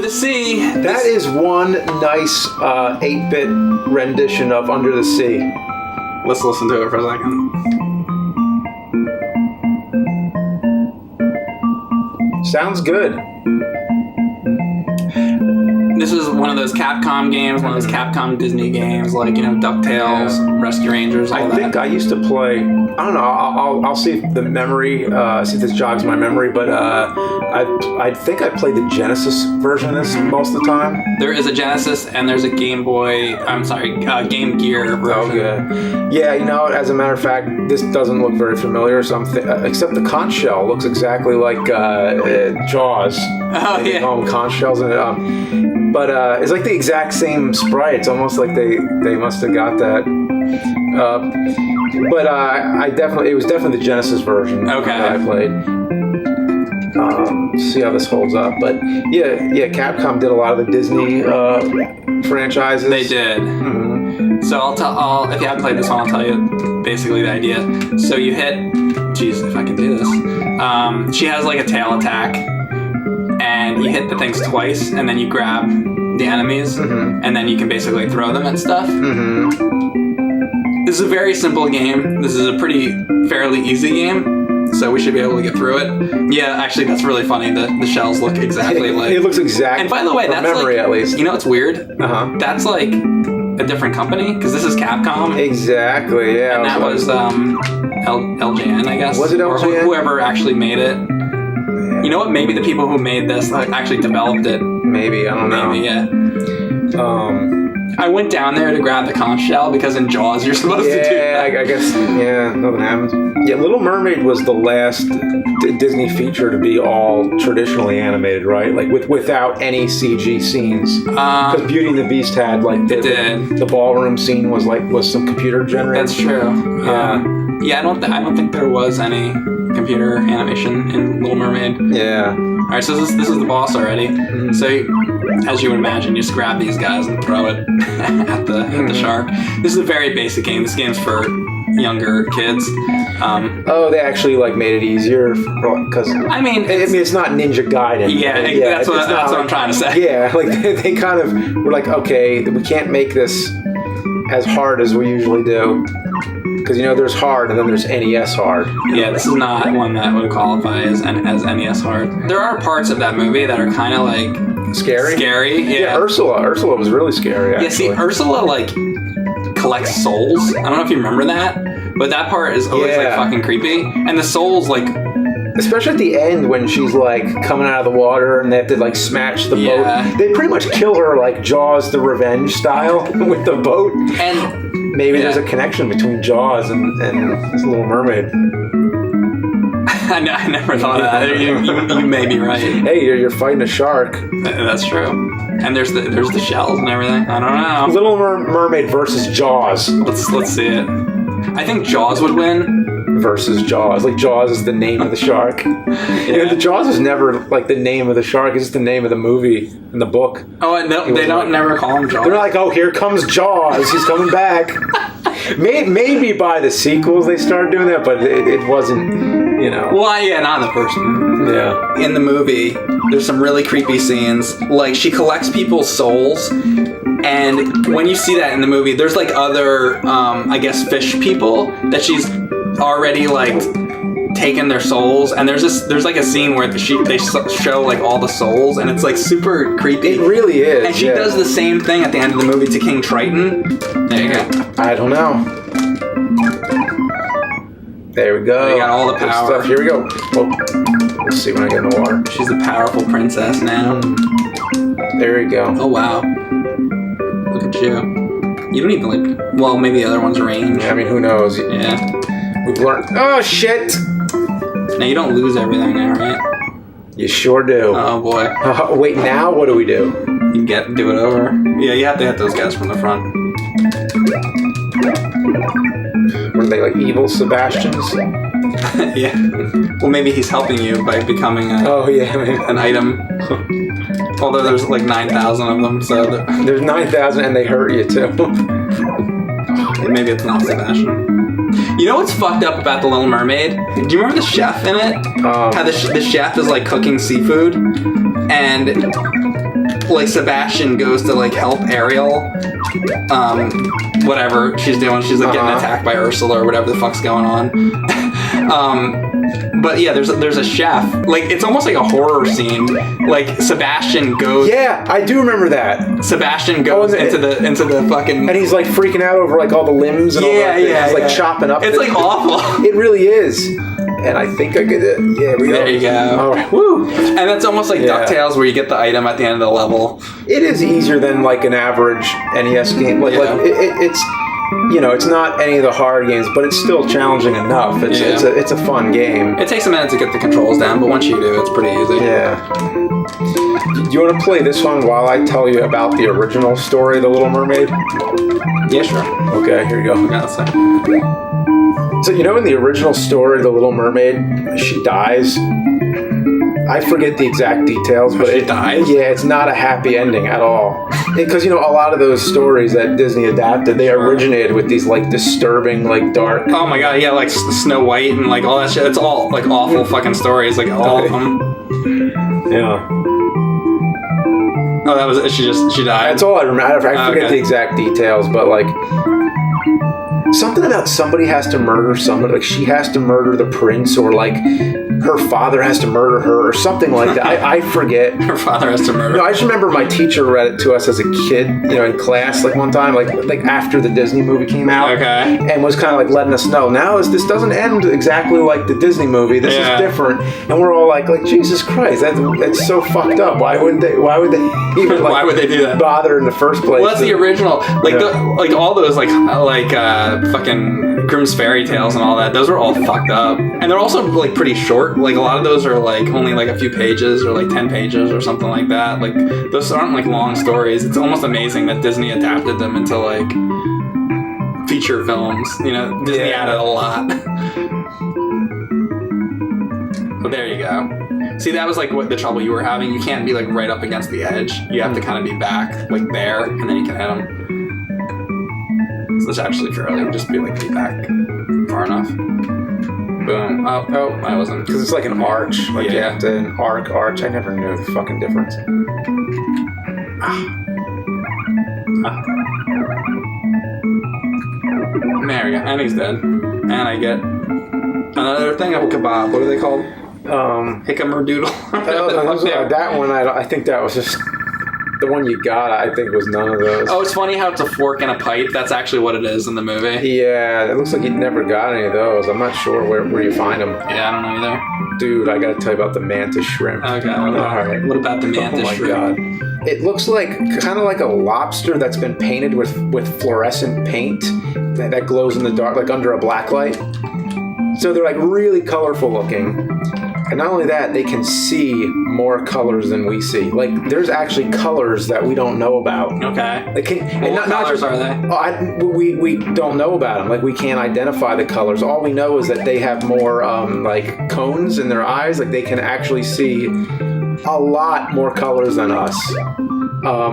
Under the Sea. That is one nice 8-bit rendition of Under the Sea. Let's listen to it for a second. Sounds good. This is one of those Capcom games, one of those Capcom Disney games, like, you know, DuckTales, Rescue Rangers, all that. I think I used to play, I don't know, I'll see if the memory, see if this jogs my memory, but I think I played the Genesis version of this most of the time. There is a Genesis and there's a Game Gear version. Okay. Yeah, you know, as a matter of fact, this doesn't look very familiar, so except the conch shell looks exactly like Jaws. Oh, yeah. Conch shells in it. But it's like the exact same sprite. It's almost like they must have got that. But it was definitely the Genesis version that I played. See how this holds up. But yeah, Capcom did a lot of the Disney franchises. They did. Mm-hmm. So if you haven't played this one, I'll tell you basically the idea. So you hit, jeez, if I can do this. She has like a tail attack. And you hit the things twice, and then you grab the enemies, and then you can basically throw them and stuff. This is a very simple game. This is a fairly easy game, so we should be able to get through it. Yeah, actually, that's really funny. The shells look exactly like... It looks exact. And by the way, that's memory, like... at least. You know what's weird? That's like a different company, because this is Capcom. Exactly, yeah. And that was LJN, I guess. Was it LJN? Or whoever actually made it. You know what? Maybe the people who made this actually developed it. Maybe, I don't know. Maybe, yeah. I went down there to grab the conch shell because in Jaws you're supposed to do that. I guess, nothing happens. Yeah, Little Mermaid was the last Disney feature to be all traditionally animated, right? Like without any CG scenes. Because Beauty and the Beast had like the ballroom scene was some computer generated. That's true. Yeah, I don't think there was any computer animation in Little Mermaid. Yeah. All right, so this is the boss already. So, as you would imagine, you just grab these guys and throw it at the shark. This is a very basic game. This game's for younger kids. They actually made it easier because it's not Ninja Gaiden. Yeah, that's what I'm trying to say. Yeah, they kind of were like, okay, we can't make this as hard as we usually do. Because, there's hard and then there's NES hard. Yeah, this is not one that would qualify as NES hard. There are parts of that movie that are kind of Scary? Scary, yeah. Yeah, Ursula was really scary, actually. Yeah, see, Ursula, collects souls. I don't know if you remember that, but that part is always, fucking creepy. And the souls, especially at the end when she's coming out of the water and they have to smash the boat. They pretty much kill her Jaws the Revenge style with the boat. And maybe there's a connection between Jaws and this Little Mermaid. I never thought of that. You may be right. Hey, you're fighting a shark. That's true. And there's the shells and everything. I don't know. Little Mermaid versus Jaws. Let's see it. I think Jaws would win. Versus Jaws. Jaws is the name of the shark. The Jaws is never the name of the shark. It's just the name of the movie in the book. Oh, no, they don't never call him Jaws. They're like, oh, here comes Jaws. He's coming back. Maybe by the sequels they started doing that, but it wasn't, Well, yeah, not in the first one. Yeah. In the movie, there's some really creepy scenes. She collects people's souls. And when you see that in the movie, there's other, fish people that she's already taken their souls, and there's a scene where they show all the souls, and it's super creepy. It really is. And she does the same thing at the end of the movie to King Triton. There you go. I don't know. There we go. You got all the power. Here we go. Oh, we'll see when I get in the water. She's a powerful princess now. There we go. Oh wow. Look at you. You don't even well, maybe the other one's range. Yeah, who knows? Yeah. We've learned. Oh shit! Now you don't lose everything now, right? You sure do. Oh boy. Wait, now what do we do? You do it over. Yeah, you have to hit those guys from the front. What are they, evil Sebastians? Yeah. Well, maybe he's helping you by becoming an item. Although there's 9,000 of them, so... There's 9,000 and they hurt you, too. Maybe it's not Sebastian. You know what's fucked up about The Little Mermaid? Do you remember the chef in it? How the chef is cooking seafood, and like Sebastian goes to like help Ariel, whatever she's doing. She's like getting attacked by Ursula or whatever the fuck's going on. But yeah, there's a chef. Like, it's almost like a horror scene. Like, Sebastian goes. Yeah, I do remember that. Sebastian goes into the fucking. And he's like freaking out over like all the limbs and all that. He's like chopping up. It's like awful. It really is. And I think I get it. Yeah, there you go. All right. Woo. And that's almost like DuckTales, where you get the item at the end of the level. It is easier than like an average NES game. Like it's. You know, it's not any of the hard games, but it's still challenging enough. It's a fun game. It takes a minute to get the controls down, but once you do, it's pretty easy. Yeah. Do you want to play this one while I tell you about the original story of The Little Mermaid? Yeah, sure. Okay, here you go. Yeah, let's see. So, you know, in the original story of The Little Mermaid, she dies. I forget the exact details, but she dies? Yeah, it's not a happy ending at all. Because, you know, a lot of those stories that Disney adapted, they originated with these, like, disturbing, like, dark... Oh my god, yeah, like Snow White and, like, all that shit. It's all, like, awful fucking stories, like, all of them. Yeah. Oh, that was it? She died? That's all I remember. I forget the exact details, but, like... Something about somebody has to murder somebody. Like, she has to murder the prince, or, like... her father has to murder her or something like that. I forget. Her father has to murder her. No, I just remember my teacher read it to us as a kid, you know, in class, like one time, like after the Disney movie came out. Okay. And was kind of like letting us know, now this doesn't end exactly like the Disney movie. This is different. And we're all like Jesus Christ, that's so fucked up. Why would they even like, why would they do that? Bother in the first place? Well, that's the original. Like like all those like fucking Grimm's fairy tales and all that. Those are all fucked up. And they're also like pretty short. Like a lot of those are like only like a few pages or like 10 pages or something like that. Like those aren't like long stories. It's almost amazing that Disney adapted them into like feature films. You know, Disney added a lot. But there you go. See, that was like what the trouble you were having. You can't be like right up against the edge. You have to kind of be back like there, and then you can hit them. So it's actually fairly just be like be back far enough. Boom. Oh, I wasn't. Because it's like an arch. Like you have to an arch. I never knew the fucking difference. There we go. And he's dead. And I get another thing of a kebab. What are they called? Hickamerdoodle. That one, I think that was just... The one you got, I think, was none of those. Oh, it's funny how it's a fork and a pipe. That's actually what it is in the movie. Yeah, it looks like you never got any of those. I'm not sure where you find them. Yeah, I don't know either. Dude, I gotta tell you about the mantis shrimp. Okay, what about the mantis shrimp? Oh my god. It looks like, kind of like a lobster that's been painted with fluorescent paint that glows in the dark, like under a black light. So they're like really colorful looking. And not only that, they can see more colors than we see. Like, there's actually colors that we don't know about. Okay. Like, what colors are they? We don't know about them. Like, we can't identify the colors. All we know is that they have more, like, cones in their eyes. Like, they can actually see a lot more colors than us.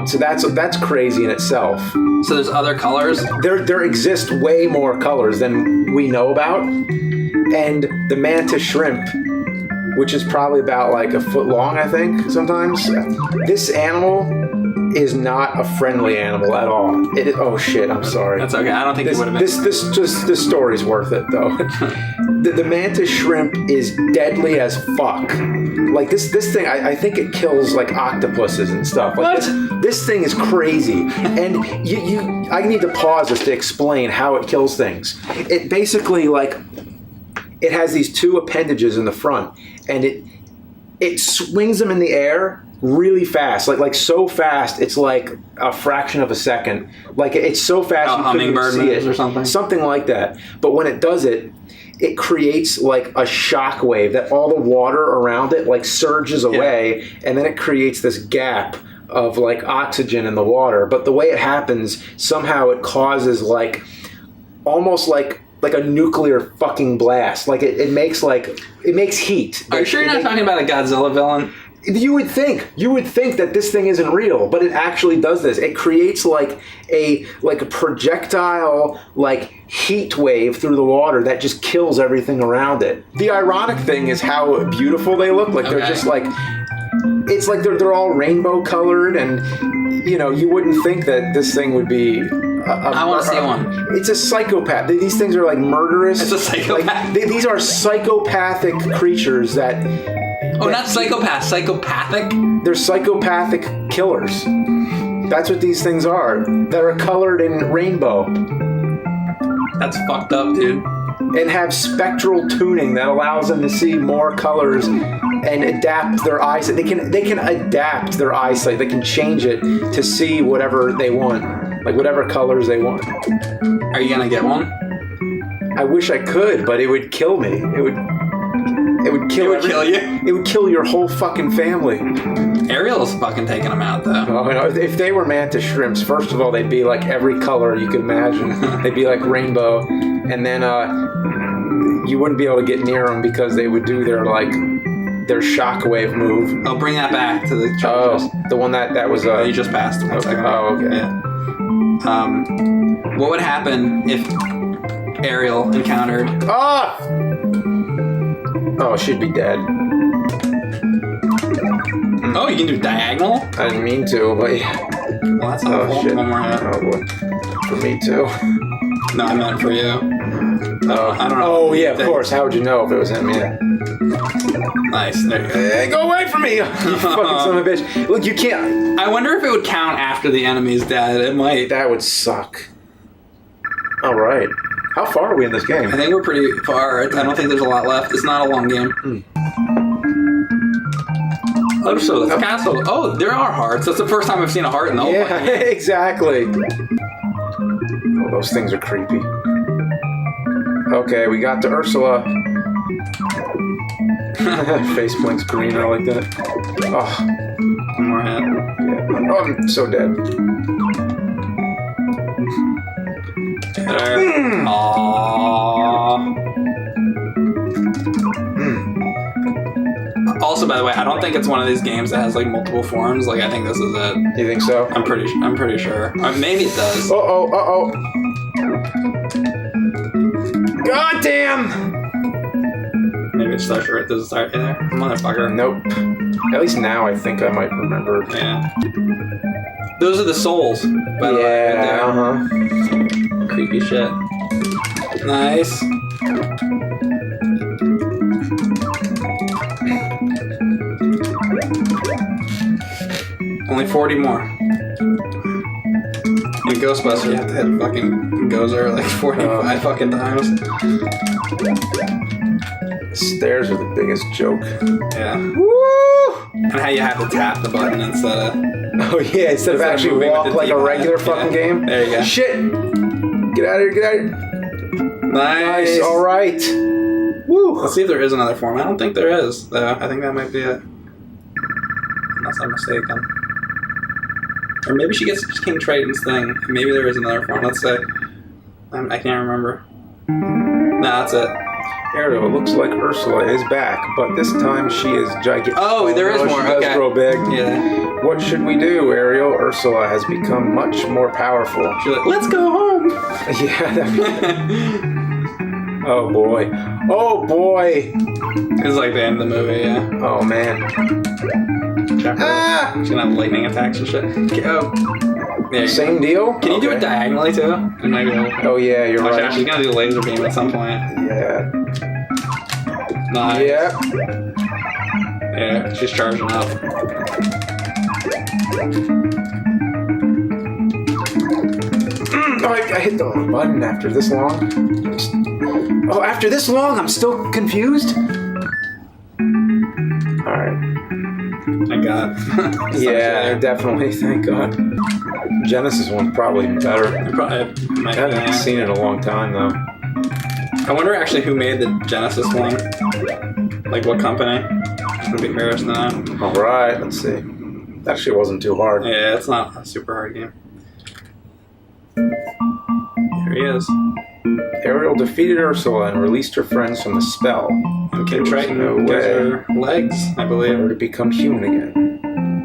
So that's crazy in itself. So there's other colors? There exist way more colors than we know about. And the mantis shrimp, which is probably about like a foot long, I think, sometimes. This animal is not a friendly animal at all. Oh shit, I'm sorry. That's okay. I don't think it would have been. This story's worth it though. The mantis shrimp is deadly as fuck. Like this thing, I think it kills like octopuses and stuff. Like what? This thing is crazy. And I need to pause this to explain how it kills things. It basically it has these two appendages in the front, and it swings them in the air really fast, like so fast it's like a fraction of a second. Like it's so fast you couldn't even see it, or something like that. But when it does it, it creates like a shock wave that all the water around it like surges away, and then it creates this gap of like oxygen in the water. But the way it happens, somehow it causes like almost like a nuclear fucking blast. Like it makes heat. Are you sure you're not talking about a Godzilla villain? You would think that this thing isn't real, but it actually does this. It creates like a projectile like heat wave through the water that just kills everything around it. The ironic thing is how beautiful they look. Like they're just like it's like they're all rainbow colored, and you wouldn't think that this thing would be. I want to see one. It's a psychopath. These things are like murderous. It's a psychopath. Like, these are psychopathic creatures that. Oh, not psychopath. Psychopathic. They're psychopathic killers. That's what these things are. That are colored in rainbow. That's fucked up, dude. And have spectral tuning that allows them to see more colors and adapt their eyesight. They can adapt their eyesight. They can change it to see whatever they want, like whatever colors they want. Are you gonna get one? I wish I could, but it would kill me. It would kill you. It would kill your whole fucking family. Ariel's fucking taking them out, though. Oh, no, if they were mantis shrimps, first of all, they'd be like every color you could imagine. They'd be like rainbow, and then you wouldn't be able to get near them because they would do their shockwave move. I'll bring that back to the charges. Oh, the one that was you just passed. One second. Oh, okay. Yeah. What would happen if Ariel encountered? Oh, she'd be dead. Oh, you can do diagonal? I didn't mean to, but yeah. Well, that's not shit. One more hit. Oh boy. For me too. No, I meant for you. I don't know. Oh yeah, of course. How would you know if it was him? Yeah. Nice. There you go. Hey, go away from me, you fucking son of a bitch. Look, you can't. I wonder if it would count after the enemy's dead. It might. That would suck. All right. How far are we in this game? I think we're pretty far. I don't think there's a lot left. It's not a long game. Oh, so the castle. Oh, there are hearts. That's the first time I've seen a heart in the whole fucking game. Exactly. Oh, those things are creepy. Okay, we got to Ursula. Face blinks green. I like that. Oh. One more hit. Yeah. Oh, I'm so dead. Also, by the way, I don't think it's one of these games that has like multiple forms. Like, I think this is it. You think so? I'm pretty sure. Maybe it does. Uh-oh. God damn! Maybe it starts right. Does it start in there? Motherfucker. Nope. At least now I think I might remember. Yeah. Those are the souls, by the way. Yeah, uh-huh. Creepy shit. Nice. Only 40 more. In Ghostbusters, you have to hit fucking Gozer like 45 fucking times. Stairs are the biggest joke. Yeah. Woo! And how you have to tap the button instead of... Oh yeah, instead of actually walk like a regular fucking game. There you go. Shit! Get out of here, Nice. All right. Woo! Let's see if there is another form. I don't think there is, though. I think that might be it. Unless I'm mistaken. Or maybe she gets King Triton's thing. Maybe there is another form. Let's say. I can't remember. No, that's it. Ariel, it looks like Ursula is back, but this time she is gigantic. Oh, there is more. She does grow big. Yeah. What should we do, Ariel? Ursula has become much more powerful. She's like, let's go home. Yeah. Oh boy. Oh boy. It's like the end of the movie, yeah. Oh man. Ah! She's gonna have lightning attacks and shit. Oh. There you Same deal? Can you do it diagonally too? It might be Oh yeah, you're right. She's gonna do laser beam at some point. Yeah. Nice. Yeah. Yeah, she's charging up. Oh, I hit the wrong button after this long. Oh, after this long, I'm still confused? Alright. I got it. Yeah, definitely. Thank God. Genesis one's probably better. I haven't seen it in a long time, though. I wonder actually who made the Genesis one. Like what company? It's gonna be curious to know. Alright, let's see. Actually, it wasn't too hard. Yeah, it's not a super hard game. Here he is. Ariel defeated Ursula and released her friends from the spell. And King Triton no gives way her legs, I believe. for her to become human again.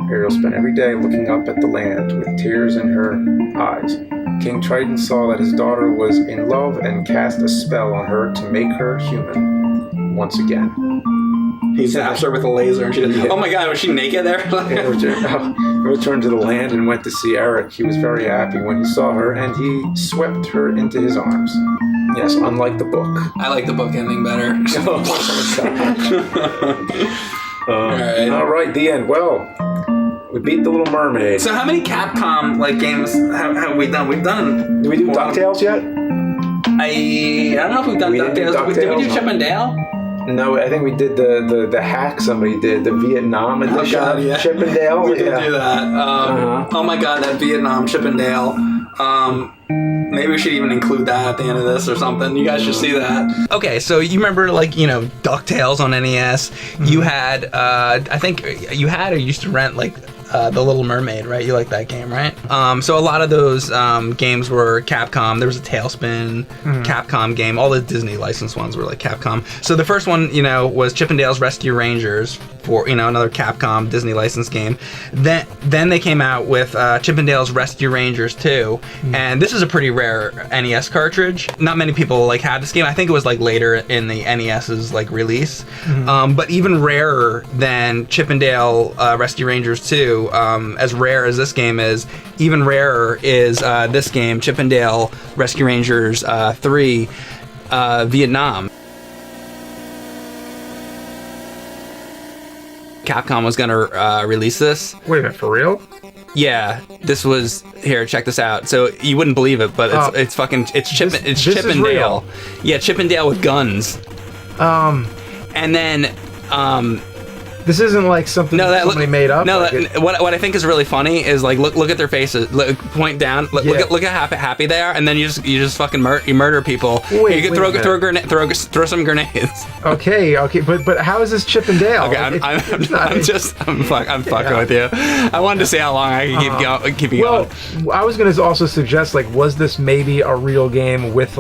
Ariel spent every day looking up at the land with tears in her eyes. King Triton saw that his daughter was in love and cast a spell on her to make her human once again. He zaps her with a laser, and she does, oh my god, was she naked there? Returned to the land and went to see Eric. He was very happy when he saw her, and he swept her into his arms. Yes, unlike the book. I like the book ending better. All right, the end. Well, we beat the Little Mermaid. So how many Capcom games have we done? Did we do DuckTales yet? I don't know if we've done DuckTales. Did we do Chip and Dale? No, I think we did the hack somebody did, the Vietnam edition of Chip and Dale. We did do that. Oh my god, that Vietnam Chip and Dale. Maybe we should even include that at the end of this or something. You guys should see that. Okay, so you remember, DuckTales on NES? Mm-hmm. You had, I think you had or used to rent, The Little Mermaid, right? You like that game, right? So a lot of those games were Capcom. There was a Tailspin Capcom game. All the Disney licensed ones were Capcom. So the first one, was Chip and Dale's Rescue Rangers for, another Capcom Disney licensed game. Then they came out with Chip and Dale's Rescue Rangers 2. And this is a pretty rare NES cartridge. Not many people had this game. I think it was later in the NES's release. But even rarer than Chip and Dale Rescue Rangers 2, as rare as this game is, even rarer is this game, Chip and Dale Rescue Rangers 3 Vietnam. Capcom was gonna release this. Wait a minute, for real? Yeah, this was here. Check this out. So you wouldn't believe it, but it's Chip and Dale. Yeah, Chip and Dale with guns. And then. This isn't something somebody made up. No, what I think is really funny is look at their faces. Point down. Look at how happy they are, and then you just fucking murder people. Wait, you can throw some grenades. Okay, but how is this Chip and Dale? Okay, I'm fucking with you. I wanted to see how long I could keep going. Well, I was going to also suggest was this maybe a real game with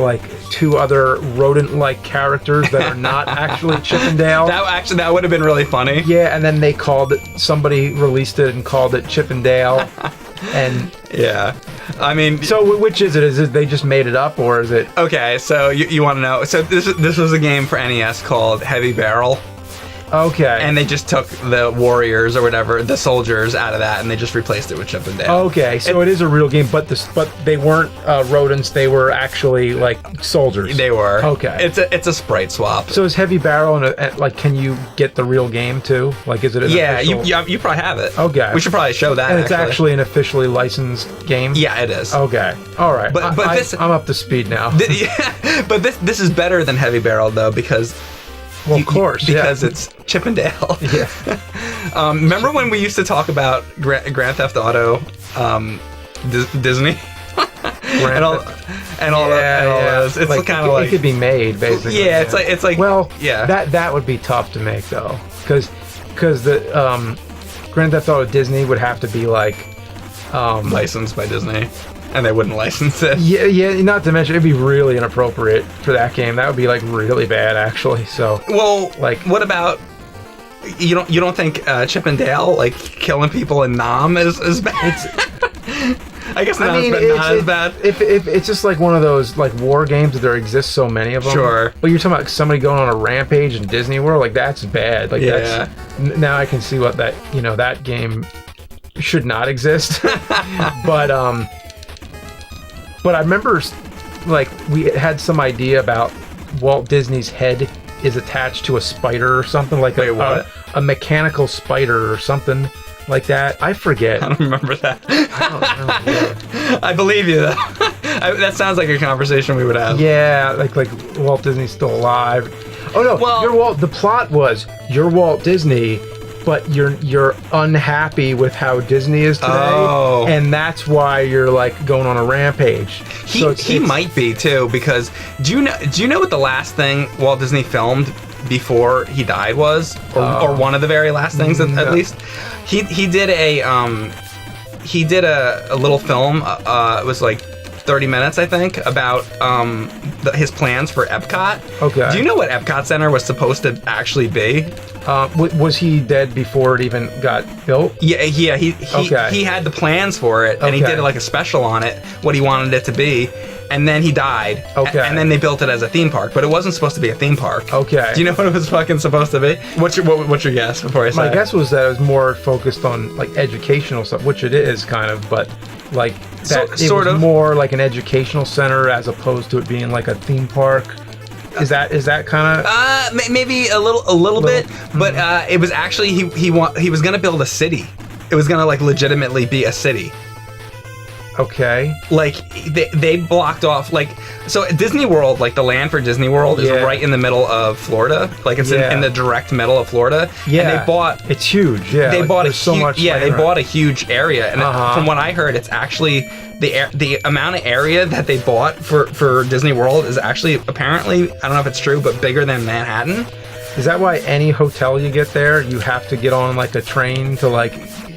two other rodent-like characters that are not actually Chip and Dale? That would have been really funny. Yeah, and then they somebody released it and called it Chip and Dale. And yeah, I mean, so which is it? Is it they just made it up, or is it? Okay, so you want to know? So this was a game for NES called Heavy Barrel. Okay. And they just took the warriors or whatever, the soldiers out of that, and they just replaced it with Chip and Dale. Okay, so it is a real game, but they weren't rodents. They were actually soldiers. They were. Okay. It's a sprite swap. So is Heavy Barrel and can you get the real game too? Is it? Yeah, you probably have it. Okay. We should probably show that. And it's actually an officially licensed game. Yeah, it is. Okay. All right. But I'm up to speed now. But this is better than Heavy Barrel though because. Well, of course, because it's Chip and Dale. Yeah. Remember when we used to talk about Grand Theft Auto, Disney, and all those? It's kind of it could be made basically. Yeah, it's like well, yeah. That would be tough to make though, because the Grand Theft Auto Disney would have to be licensed by Disney. And they wouldn't license it. Yeah. Not to mention, it'd be really inappropriate for that game. That would be really bad, actually. So, well, what about you? Don't think Chip and Dale killing people in Nam is bad? I guess not as bad. If it's just one of those war games that there exist so many of them. Sure. But you're talking about somebody going on a rampage in Disney World, that's bad. Yeah. Now I can see what that game should not exist. But I remember, we had some idea about Walt Disney's head is attached to a spider or something a mechanical spider or something like that. I forget. I don't remember that. I don't know. I believe you, though. That sounds like a conversation we would have. Yeah, Walt Disney's still alive. Oh no! Well, the plot was you're Walt Disney, but you're unhappy with how Disney is today, and that's why you're going on a rampage. He might be too, because do you know what the last thing Walt Disney filmed before he died was, or one of the very last things at least? He did a little film. It was 30 minutes, I think, about his plans for Epcot. Okay. Do you know what Epcot Center was supposed to actually be? Was he dead before it even got built? Yeah. He had the plans for it, and he did like a special on it, what he wanted it to be. And then he died. Okay. And then they built it as a theme park, but it wasn't supposed to be a theme park. Okay. Do you know what it was fucking supposed to be? What's your guess before I say? My guess was that it was more focused on like educational stuff, which it is kind of, but like that it was more like an educational center as opposed to it being like a theme park. Is that kind of? Maybe a little bit, but it was actually he was gonna build a city. It was gonna like legitimately be a city. Okay. Like they blocked off so Disney World, like the land for Disney World is right in the middle of Florida. Like it's in the direct middle of Florida. Yeah. And they bought it's huge. Yeah. They bought so much. Yeah, they bought a huge area. And from what I heard, it's actually the amount of area that they bought for Disney World is actually apparently, I don't know if it's true, but bigger than Manhattan. Is that why any hotel you get there, you have to get on like a train to like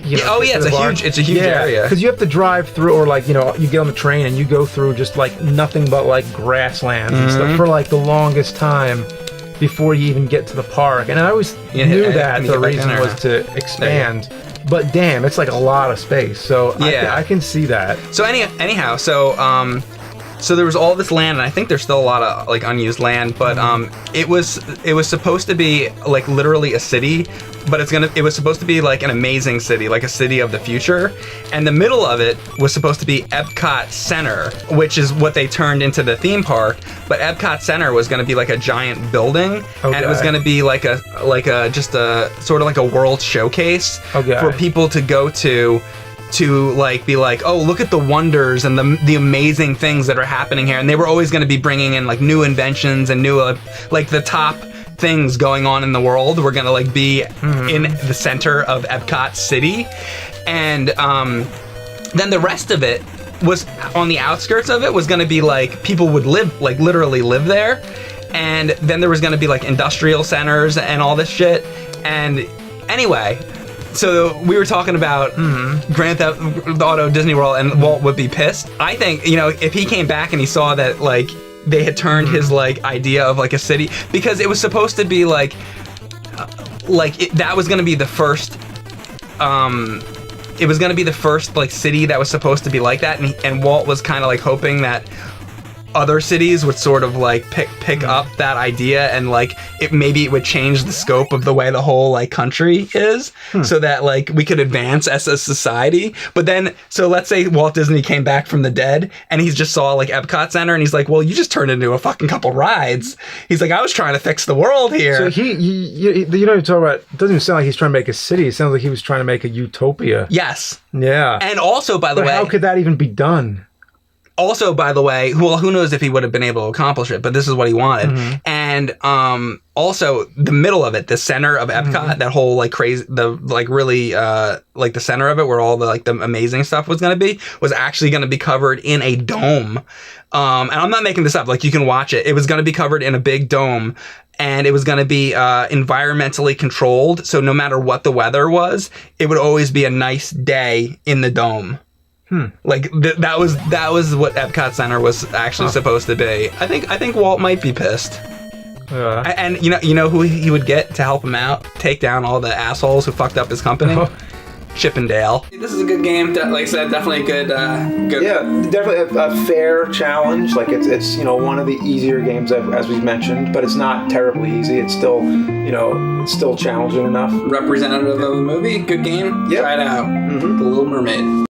it's a huge area. Because you have to drive through, or like, you get on the train and you go through just like nothing but like grasslands and stuff for like the longest time before you even get to the park. And I always knew that the reason was to expand. But damn, it's like a lot of space. So I can see that. So anyhow, so there was all this land, and I think there's still a lot of like unused land, but it was supposed to be like literally a city, but it was supposed to be like an amazing city, like a city of the future. And the middle of it was supposed to be Epcot Center, which is what they turned into the theme park. But Epcot Center was going to be like a giant building, and it was going to be like a just a sort of like a world showcase for people to go to like be like, oh, look at the wonders and the amazing things that are happening here. And they were always going to be bringing in like new inventions and new like the top things going on in the world were going to like be in the center of Epcot City. And then the rest of it was on the outskirts of it was going to be like people would live, like literally live there. And then there was going to be like industrial centers and all this shit. And anyway, so we were talking about Grand Theft Auto Disney World, and Walt would be pissed. I think, if he came back and he saw that like they had turned his like idea of like a city, because it was supposed to be that was going to be the first it was going to be the first like city that was supposed to be like that, and Walt was kind of like hoping that other cities would sort of like pick up that idea, and like maybe it would change the scope of the way the whole like country is, so that like we could advance as a society. But then, so let's say Walt Disney came back from the dead and he just saw like Epcot Center, and he's like, well, you just turned into a fucking couple rides. He's like, I was trying to fix the world here. So you talk about, it doesn't even sound like he's trying to make a city. It sounds like he was trying to make a utopia. Yes. Yeah. And also, by the way, how could that even be done? Also, by the way, well, who knows if he would have been able to accomplish it, but this is what he wanted. And also, the middle of it, the center of Epcot, that whole like crazy, the like really like the center of it where all the like the amazing stuff was going to be, was actually going to be covered in a dome. And I'm not making this up, like you can watch it. It was going to be covered in a big dome, and it was going to be environmentally controlled. So no matter what the weather was, it would always be a nice day in the dome. Like that was what Epcot Center was actually supposed to be. I think Walt might be pissed. And you know who he would get to help him out, take down all the assholes who fucked up his company? Chip and Dale. This is a good game. Like I said, definitely a good. Yeah, definitely a fair challenge. Like it's one of the easier games as we've mentioned, but it's not terribly easy. It's still it's still challenging enough. Representative of the movie. Good game. Yeah. Try it out. The Little Mermaid.